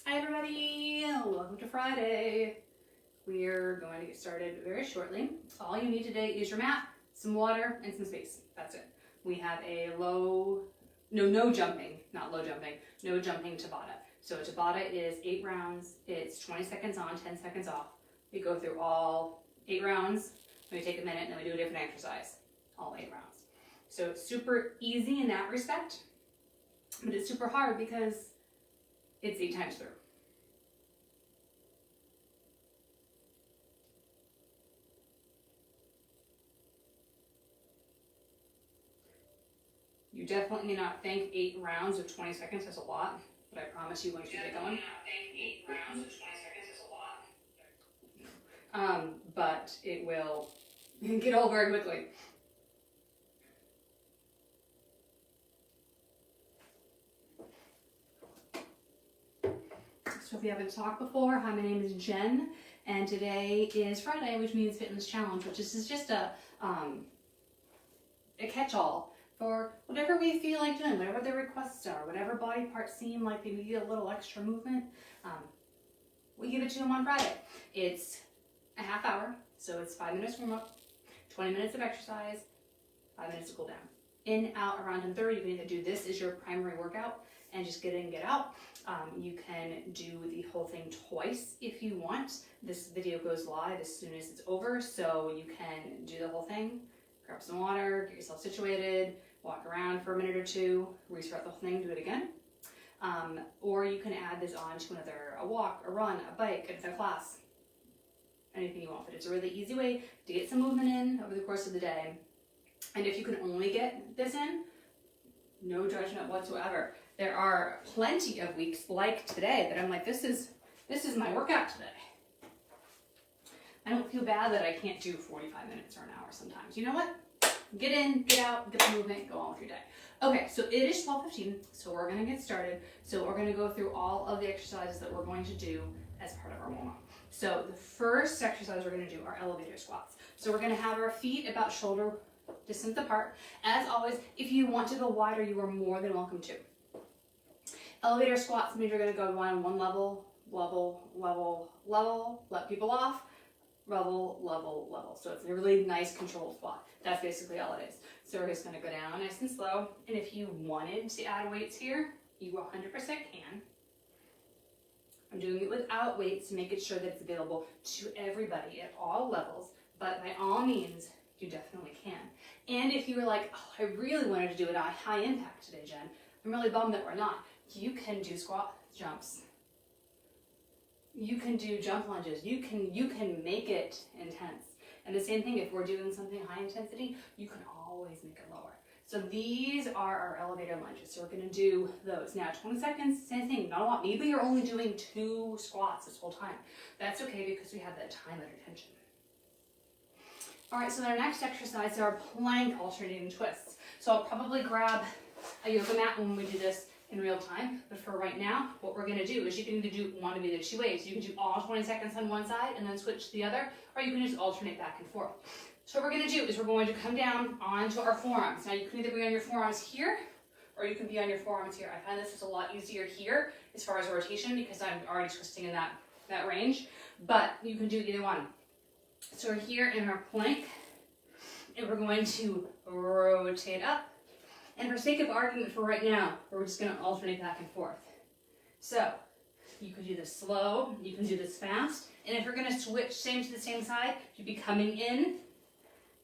Hi everybody, welcome to Friday. We're going to get started very shortly. All you need today is your mat, some water, and some space. That's it. We have a no jumping tabata. So a tabata is 8 rounds. It's 20 seconds on, 10 seconds off. We go through all 8 rounds, then we take a minute, and then we do a different exercise, all 8 rounds. So it's super easy in that respect, but it's super hard because it's 8 times through. You definitely may not think 8 rounds of 20 seconds is a lot, but I promise you once you get going. But it will get old very quickly. So if you haven't talked before, hi, my name is Jen, and today is Friday, which means Fitness Challenge, which is just a catch-all for whatever we feel like doing, whatever the requests are, whatever body parts seem like they need a little extra movement. We give it to them on Friday. It's a half hour, so it's 5 minutes warm up, 20 minutes of exercise, 5 minutes to cool down. In, out, around, and 30, you can either do this as your primary workout and just get in, get out. You can do the whole thing twice if you want. This video goes live as soon as it's over, so you can do the whole thing, grab some water, get yourself situated, walk around for a minute or two, restart the whole thing, do it again. Or you can add this on to a walk, a run, a bike, a class, anything you want. But it's a really easy way to get some movement in over the course of the day. And if you can only get this in, no judgment whatsoever. There are plenty of weeks like today that I'm like, this is my workout today. I don't feel bad that I can't do 45 minutes or an hour sometimes. You know what? Get in, get out, get the movement, go on with your day. Okay, so it is 12:15, so we're gonna get started. So we're gonna go through all of the exercises that we're going to do as part of our warm-up. So the first exercise we're gonna do are elevator squats. So we're gonna have our feet about shoulder distance apart. As always, if you want to go wider, you are more than welcome to. Elevator squats means you're gonna go on one level, let people off, level. So it's a really nice controlled squat. That's basically all it is. So we're just gonna go down nice and slow. And if you wanted to add weights here, you 100% can. I'm doing it without weights to make it sure that it's available to everybody at all levels, but by all means, you definitely can. And if you were like, oh, I really wanted to do it at high impact today, Jen, I'm really bummed that we're not. You can do squat jumps. You can do jump lunges. You can make it intense. And the same thing, if we're doing something high intensity, you can always make it lower. So these are our elevator lunges. So we're gonna do those. Now 20 seconds, same thing, not a lot. Maybe you're only doing 2 squats this whole time. That's okay because we have that time under tension. All right, so our next exercise are plank alternating twists. So I'll probably grab a yoga mat when we do this in real time, but for right now, what we're gonna do is you can do one of either 2 ways. You can do all 20 seconds on one side and then switch to the other, or you can just alternate back and forth. So what we're gonna do is we're going to come down onto our forearms. Now you can either be on your forearms here, or you can be on your forearms here. I find this is a lot easier here as far as rotation because I'm already twisting in that range, but you can do either one. So we're here in our plank, and we're going to rotate up. And for sake of argument for right now, we're just going to alternate back and forth. So you can do this slow, you can do this fast, and if you're going to switch same to the same side, you'd be coming in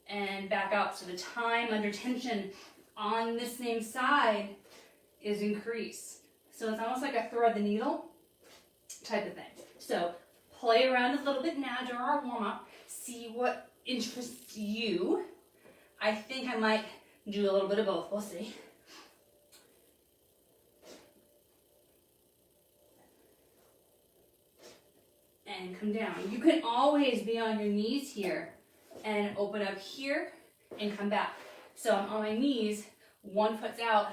and back out. So the time under tension on the same side is increased. So it's almost like a thread the needle type of thing. So play around a little bit now during our warm-up, see what interests you. I think I might do a little bit of both, we'll see. And come down. You can always be on your knees here and open up here and come back. So I'm on my knees, one foot's out,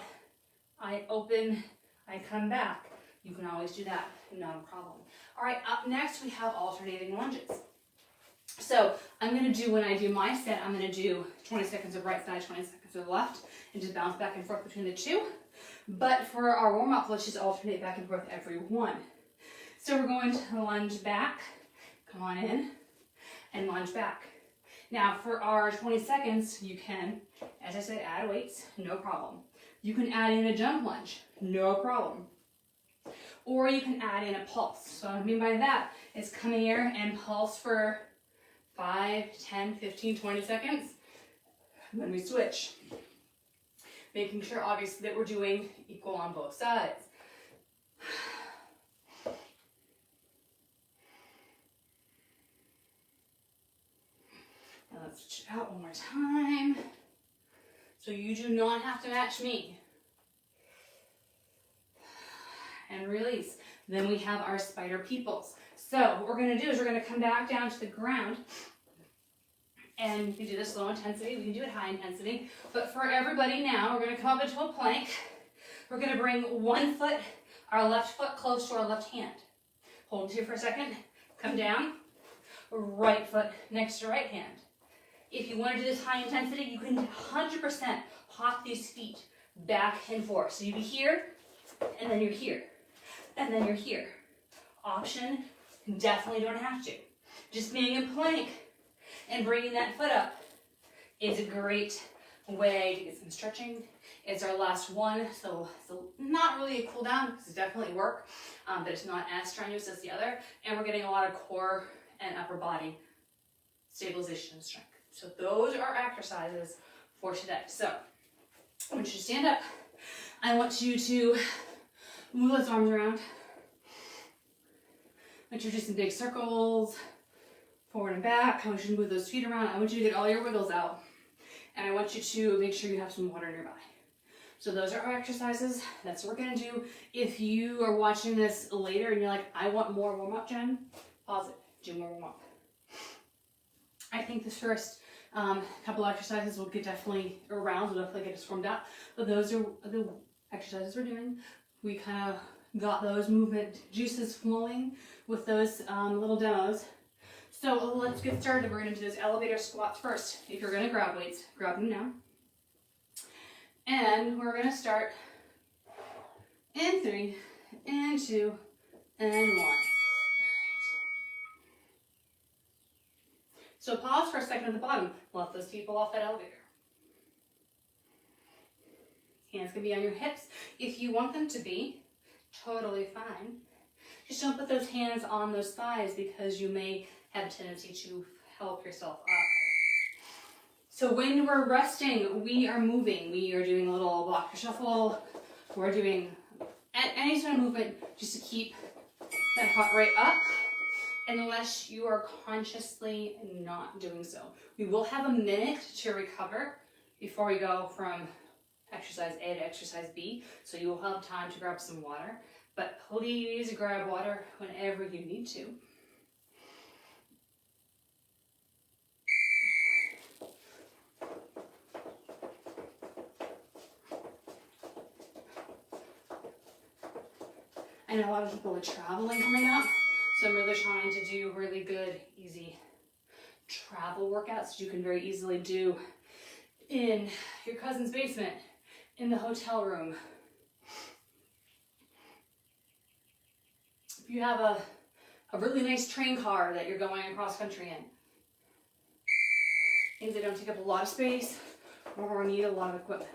I open, I come back. You can always do that, not a problem. All right, up next we have alternating lunges. So I'm going to do, when I do my set, I'm going to do 20 seconds of right side, 20 seconds of left, and just bounce back and forth between the two. But for our warm-up, let's just alternate back and forth every one. So we're going to lunge back, come on in, and lunge back. Now for our 20 seconds, you can, as I said, add weights, no problem. You can add in a jump lunge, no problem. Or you can add in a pulse. So what I mean by that is come here and pulse for 5, 10, 15, 20 seconds. Then we switch. Making sure obviously that we're doing equal on both sides. Now let's switch it out one more time. So you do not have to match me. And release. Then we have our spider peoples. So what we're going to do is we're going to come back down to the ground. And you can do this low intensity, we can do it high intensity. But for everybody now, we're going to come up into a plank. We're going to bring one foot, our left foot close to our left hand. Hold it here for a second. Come down. Right foot next to right hand. If you want to do this high intensity, you can 100% hop these feet back and forth. So you'd be here, and then you're here, and then you're here. Option, definitely don't have to. Just being in plank and bringing that foot up is a great way to get some stretching. It's our last one, so not really a cool down because it's definitely work, but it's not as strenuous as the other. And we're getting a lot of core and upper body stabilization and strength. So those are exercises for today. So I want you to stand up. I want you to move those arms around. I want you to do some big circles, forward and back. I want you to move those feet around. I want you to get all your wiggles out. And I want you to make sure you have some water nearby. So those are our exercises. That's what we're gonna do. If you are watching this later and you're like, I want more warm up, Jen, pause it, do more warm up. I think this first couple exercises will get definitely around, will definitely get us warmed up. But those are the exercises we're doing. We kind of got those movement juices flowing with those little demos. So let's get started. We're gonna do those elevator squats first. If you're gonna grab weights, grab them now. And we're gonna start in 3, and 2, and 1. So pause for a second at the bottom. Let those people off that elevator. Hands can be on your hips. If you want them to be, totally fine. Just don't put those hands on those thighs because you may have a tendency to help yourself up. So when we're resting, we are moving. We are doing a little block shuffle. We're doing any sort of movement just to keep that heart rate up, unless you are consciously not doing so. We will have a minute to recover before we go from exercise A to exercise B, so you will have time to grab some water, but please grab water whenever you need to. I know a lot of people are traveling coming up, so I'm really trying to do really good, easy travel workouts you can very easily do in your cousin's basement, in the hotel room. If you have a really nice train car that you're going across country in. Things that don't take up a lot of space or need a lot of equipment.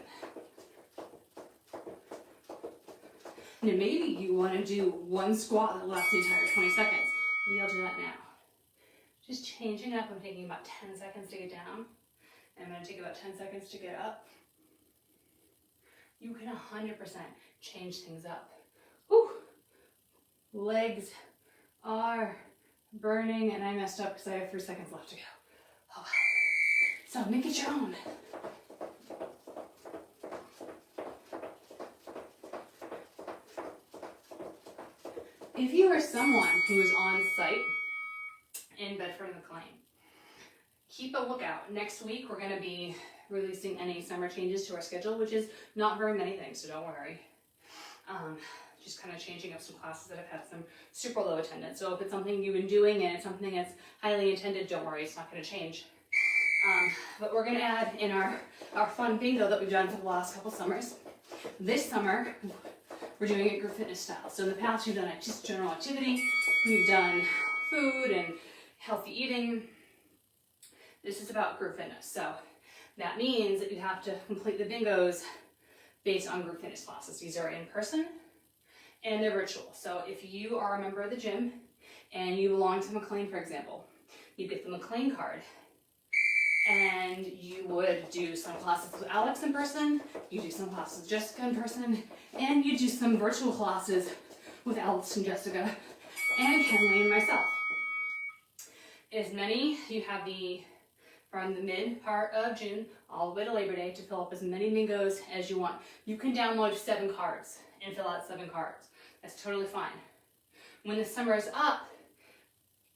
And maybe you want to do one squat that lasts the entire 20 seconds. Maybe I'll do that now. Just changing up. I'm taking about 10 seconds to get down. And I'm going to take about 10 seconds to get up. You can 100% change things up. Whew. Legs are burning, and I messed up because I have 3 seconds left to go. Oh. So make it your own. If you are someone who is on site in Bedford-McLean, keep a lookout. Next week, we're going to be releasing any summer changes to our schedule, which is not very many things, so don't worry. Just kind of changing up some classes that have had some super low attendance. So if it's something you've been doing and it's something that's highly attended, don't worry, it's not going to change. But we're going to add in our fun bingo that we've done for the last couple summers. This summer, we're doing it group fitness style. So in the past, we've done just general activity, we've done food and healthy eating. This is about group fitness. So that means that you have to complete the bingos based on group fitness classes. These are in person and they're virtual. So if you are a member of the gym and you belong to McLean, for example, you get the McLean card and you would do some classes with Alex in person, you do some classes with Jessica in person, and you do some virtual classes with Alex and Jessica and Kenley and myself. As many, you have from the mid part of June all the way to Labor Day to fill up as many bingos as you want. You can download 7 cards and fill out 7 cards. That's totally fine. When the summer is up,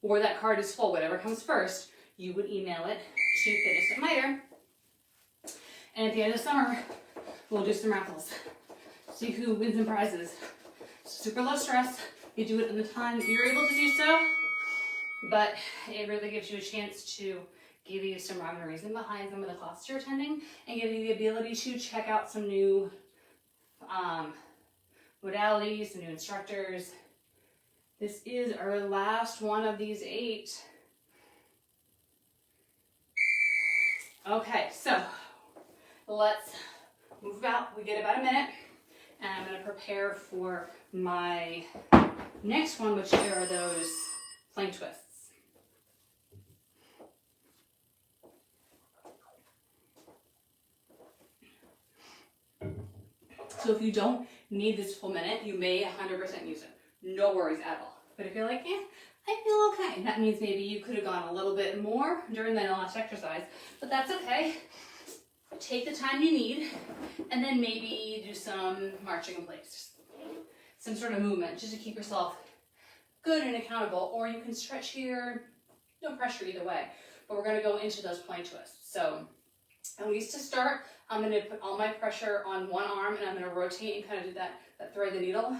or that card is full, whatever comes first, you would email it to Fitness at Miter. And at the end of the summer, we'll do some raffles. See who wins some prizes. Super low stress. You do it in the time that you're able to do so, but it really gives you a chance to give you some rhyme and reason behind some of the classes you're attending and give you the ability to check out some new modalities, some new instructors. This is our last one of these 8. Okay, so let's move about. We get about a minute, and I'm going to prepare for my next one, which are those plank twists. So if you don't need this full minute, you may 100% use it. No worries at all. But if you're like, I feel okay, that means maybe you could have gone a little bit more during the last exercise, but that's okay. Take the time you need, and then maybe do some marching in place. Some sort of movement, just to keep yourself good and accountable, or you can stretch here, no pressure either way. But we're gonna go into those plank twists. So at least to start, I'm gonna put all my pressure on one arm and I'm gonna rotate and kind of do that thread the needle.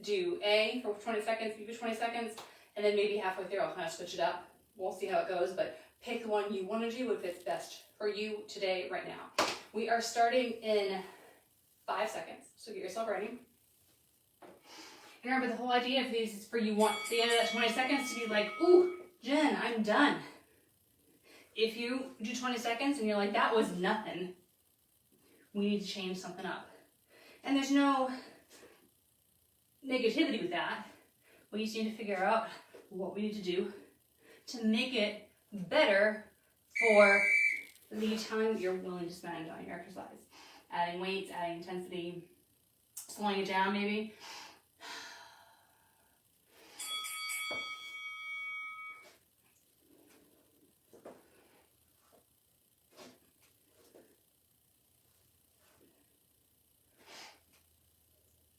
Do A for 20 seconds, B for 20 seconds, and then maybe halfway through I'll kind of switch it up. We'll see how it goes, but pick the one you wanna do if it's best for you today, right now. We are starting in 5 seconds, so get yourself ready. And remember, the whole idea of these is for you want the end of that 20 seconds to be like, ooh, Jen, I'm done. If you do 20 seconds and you're like, that was nothing, we need to change something up. And there's no negativity with that. We just need to figure out what we need to do to make it better for the time you're willing to spend on your exercise. Adding weights, adding intensity, slowing it down maybe.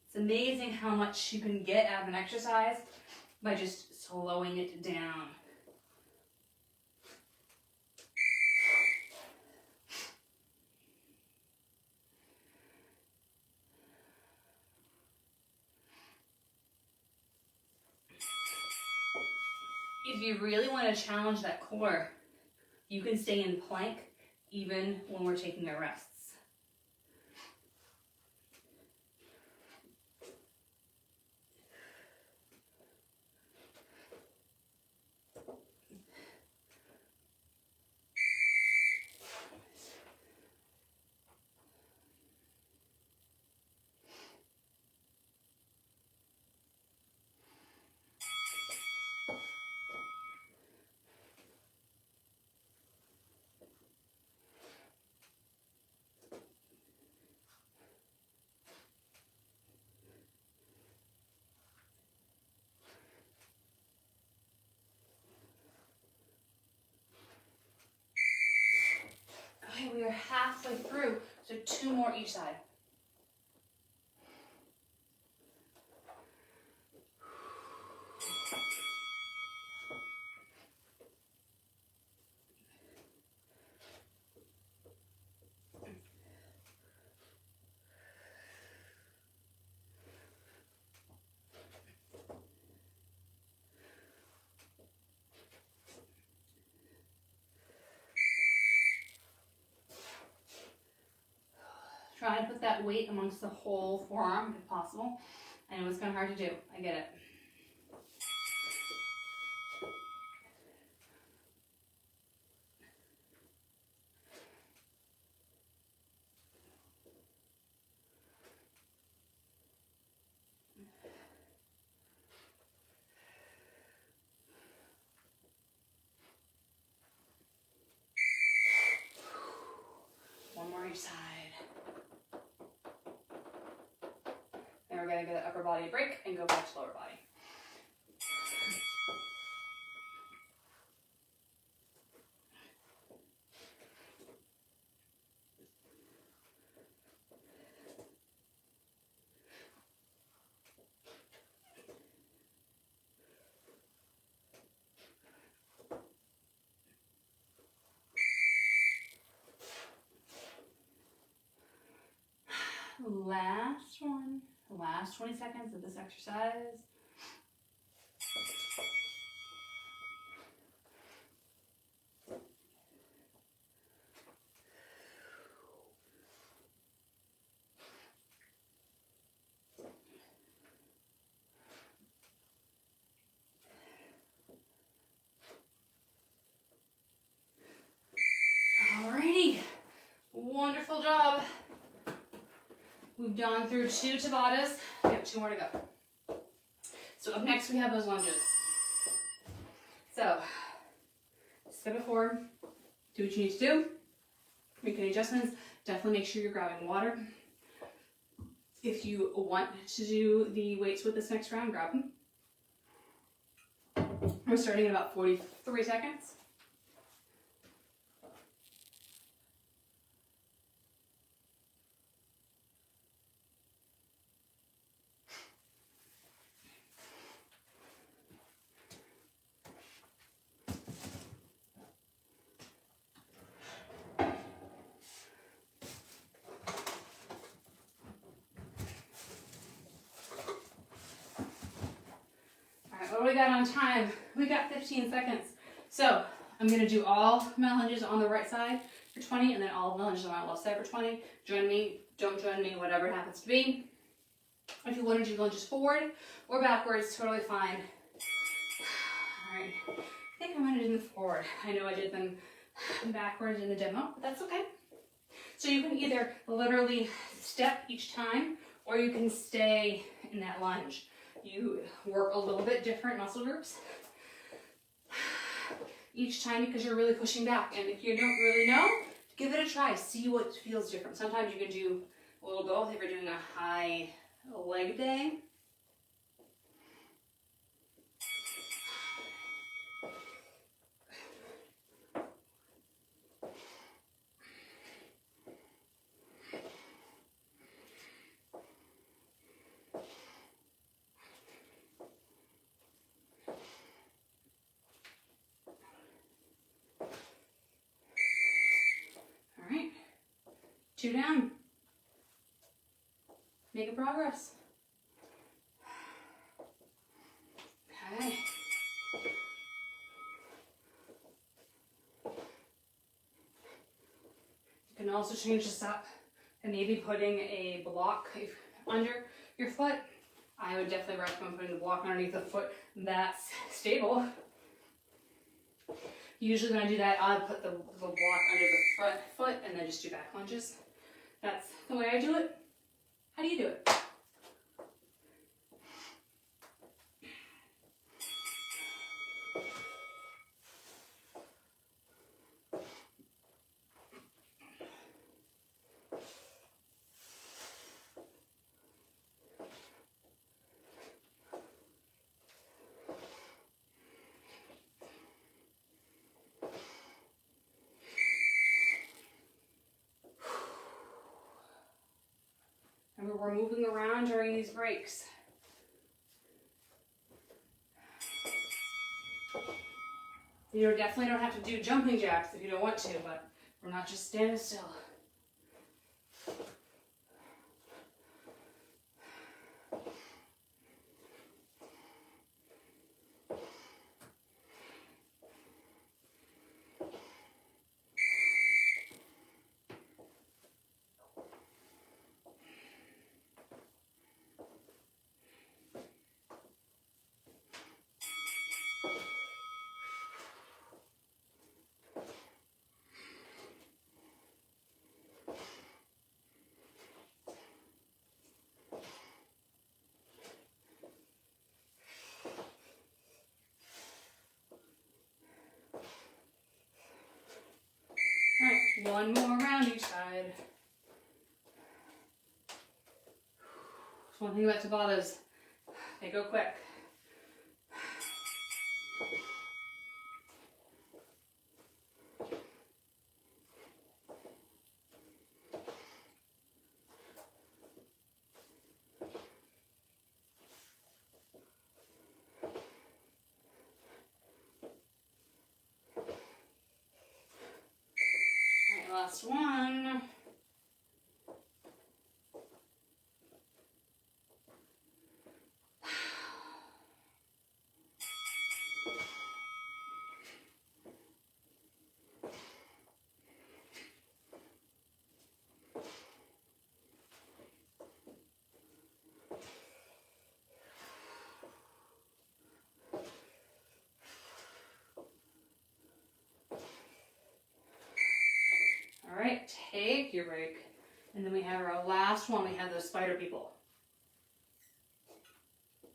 It's amazing how much you can get out of an exercise by just slowing it down. If you really want to challenge that core, you can stay in plank even when we're taking our rests. Okay, we are halfway through, so 2 more each side. Try and put that weight amongst the whole forearm if possible. I know it's kind of hard to do. I get it. One more each side. Then we're going to get an upper body break and go back to lower body. Last one. Last 20 seconds of this exercise. Alrighty. Wonderful job. We've gone through 2 tabatas. We have 2 more to go. So up next we have those lunges. So, step it forward. Do what you need to do. Make any adjustments. Definitely make sure you're grabbing water. If you want to do the weights with this next round, grab them. We're starting in about 43 seconds. What do we got on time? We got 15 seconds. So I'm going to do all my lunges on the right side for 20 and then all the lunges on my left side for 20. Join me, don't join me, whatever it happens to be. If you want to do lunges forward or backwards, totally fine. All right, I think I'm going to do them forward. I know I did them backwards in the demo, but that's okay. So you can either literally step each time or you can stay in that lunge. You work a little bit different muscle groups each time because you're really pushing back. And if you don't really know, give it a try. See what feels different. Sometimes you can do a little both if you're doing a high leg day. All right, 2 down. Making progress. Okay. You can also change this up and maybe putting a block under your foot. I would definitely recommend putting the block underneath the foot that's stable. Usually when I do that, I'll put the block under the front foot and then just do back lunges. That's the way I do it. How do you do it? And we're moving around during these breaks. You definitely don't have to do jumping jacks if you don't want to, but we're not just standing still. One more round each side. One thing about tabatas, they go quick. Last one. All right, take your break. And then we have our last one. We have those spider people.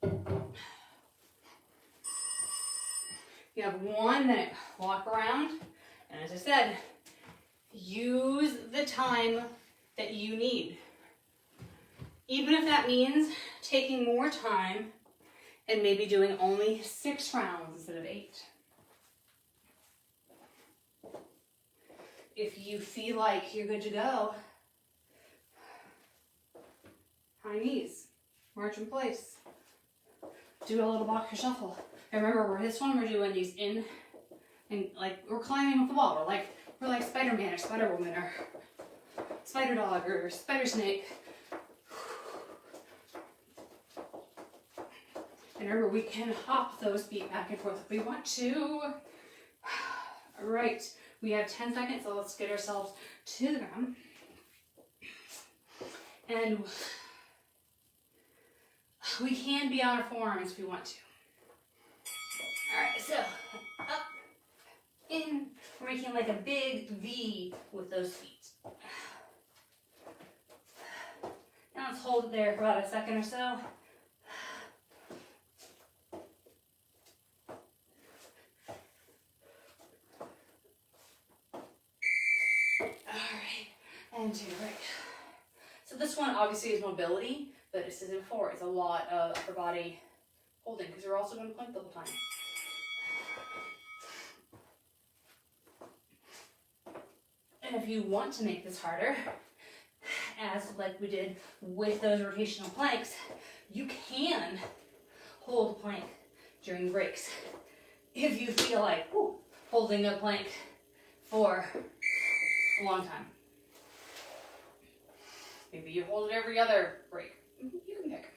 You have 1 minute, walk around, and as I said, use the time that you need. Even if that means taking more time and maybe doing only 6 rounds instead of 8. If you feel like you're good to go, high knees, march in place, do a little boxer shuffle. And remember, we're doing these in, and like we're climbing up the wall. We're like Spider-Man or Spider-Woman or Spider-Dog or Spider-Snake. And remember, we can hop those feet back and forth if we want to. All right. We have 10 seconds, so let's get ourselves to the ground. And we can be on our forearms if we want to. All right, so up, in. We're making like a big V with those feet. Now let's hold it there for about a second or so. And take a break. So this one obviously is mobility, but as I said before, it's a lot of upper body holding because we're also going to plank the whole time. And if you want to make this harder, as like we did with those rotational planks, you can hold plank during breaks. If you feel like holding a plank for a long time. Maybe you hold it every other break. You can pick.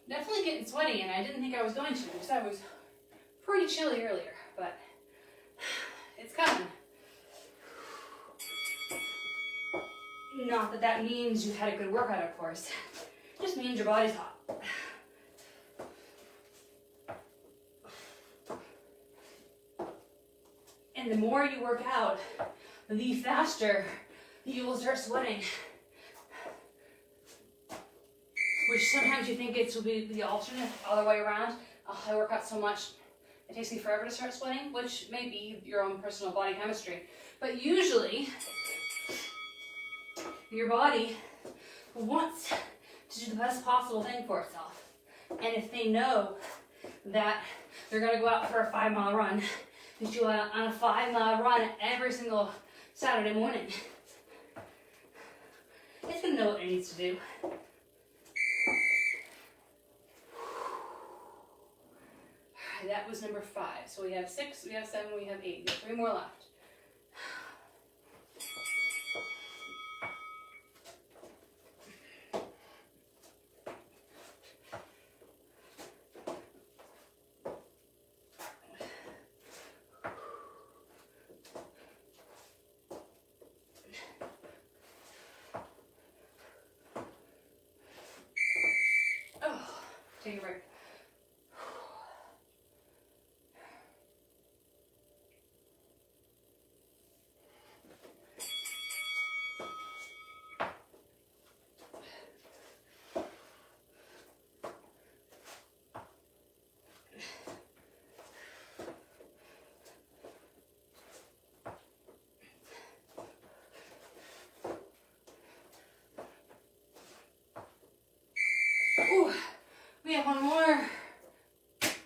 Definitely getting sweaty, and I didn't think I was going to because I was pretty chilly earlier, but it's coming. Not that that means you've had a good workout, of course. It just means your body's hot. And the more you work out, the faster you will start sweating. Which sometimes you think it will be the alternate, other way around. Oh, I work out so much, it takes me forever to start sweating, which may be your own personal body chemistry. But usually, your body wants to do the best possible thing for itself. And if they know that they're going to go out for a 5-mile run, they do on a 5-mile run every single Saturday morning, it's going to know what it needs to do. That was number 5. So we have 6, we have 7, we have 8. We have 3 more left. Take a break. Ooh, we have one more.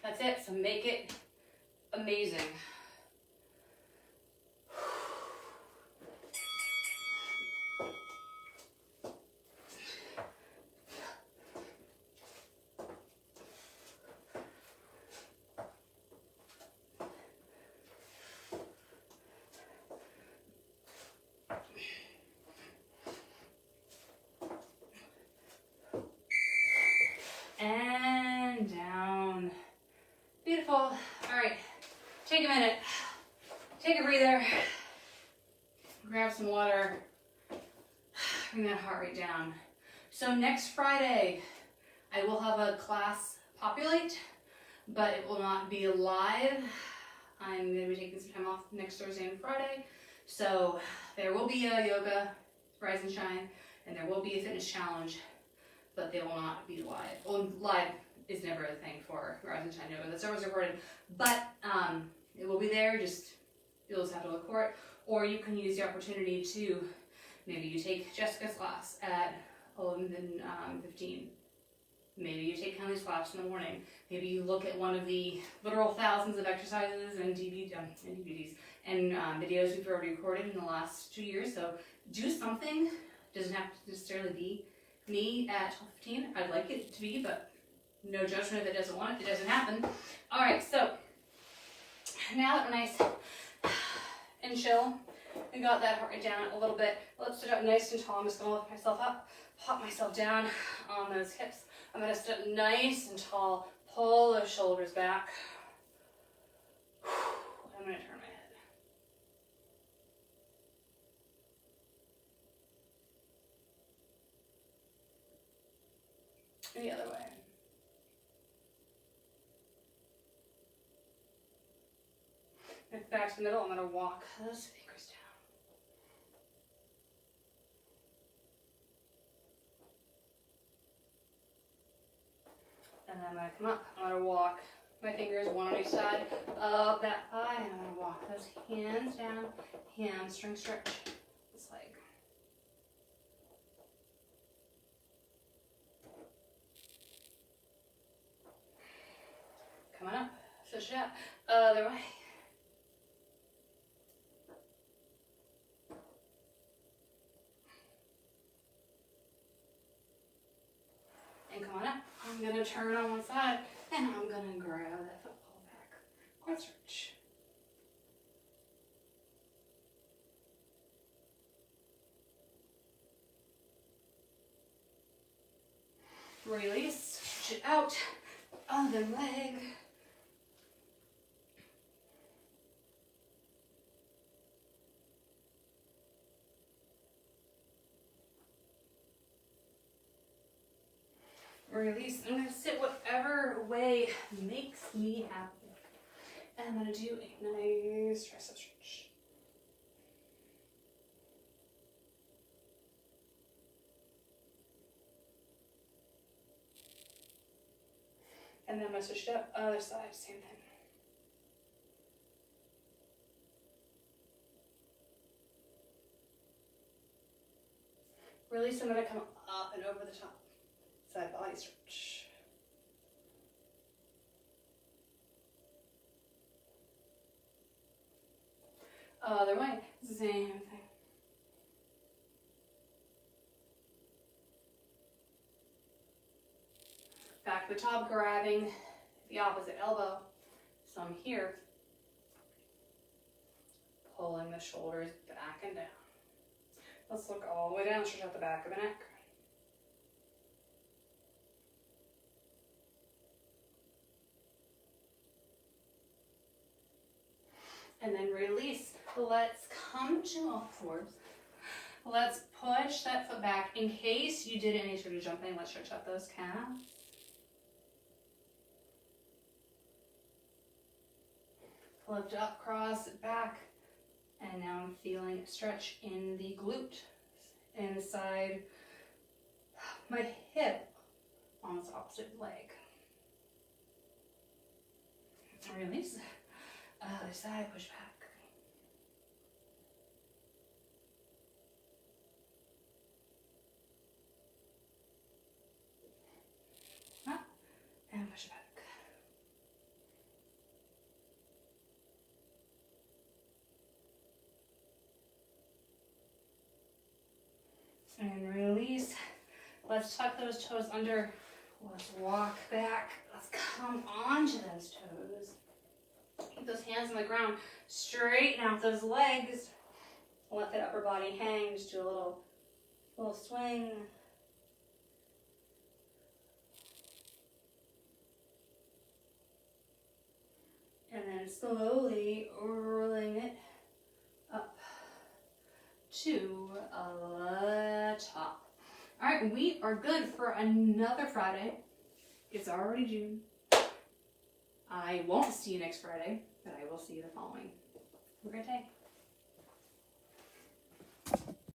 That's it, so make it amazing. And down. Beautiful. All right, take a minute. Take a breather. Grab some water. Bring that heart rate down. So next Friday, I will have a class populate, but it will not be live. I'm going to be taking some time off next Thursday and Friday. So there will be a yoga, rise and shine, and there will be a fitness challenge, but they will not be live. Well, live is never a thing for rise and shine yoga. That's always recorded, but it will be there. You'll just have to look for it, or you can use the opportunity to maybe you take Jessica's class at 11:15. Maybe you take Kelly's class in the morning. Maybe you look at one of the literal thousands of exercises and DVDs and videos we've already recorded in the last 2 years. So do something. Doesn't have to necessarily be me at 12:15. I'd like it to be, but no judgment if it doesn't want it. It doesn't happen. All right, so now that we're nice and chill, we got that heart rate down a little bit. Let's sit up nice and tall. I'm just gonna lift myself up, pop myself down on those hips. I'm gonna sit up nice and tall, pull those shoulders back. I'm gonna turn my head. The other way. And back to the middle, I'm gonna walk those fingers down. And I'm gonna come up, I'm gonna walk my fingers one on each side of that thigh, and I'm gonna walk those hands down, hamstring stretch this leg. Come on up, switch it up, other way. And come on up. I'm gonna turn on one side, and I'm gonna grab that foot, pull back, quad stretch. Release, stretch it out, other leg. Release. I'm gonna sit whatever way makes me happy. And I'm gonna do a nice tricep stretch. And then I'm gonna switch it up, other side, same thing. Release, I'm gonna come up and over the top. Side body stretch. Other way, same thing. Back to the top, grabbing the opposite elbow. So I'm here, pulling the shoulders back and down. Let's look all the way down, stretch out the back of the neck. And then release. Let's come to all fours. Let's push that foot back. In case you did any sort of jumping, let's stretch out those calves. lift up, cross, back, and now I'm feeling a stretch in the glute, inside my hip on this opposite leg. Release. Other side, push back. Up and push back. And release. Let's tuck those toes under. Let's walk back. Let's come onto those toes. Keep those hands on the ground. Straighten out those legs. Let that upper body hang. Just do a little swing. And then slowly rolling it up to the top. All right, we are good for another Friday. It's already June. I won't see you next Friday, but I will see you the following. Have a great day.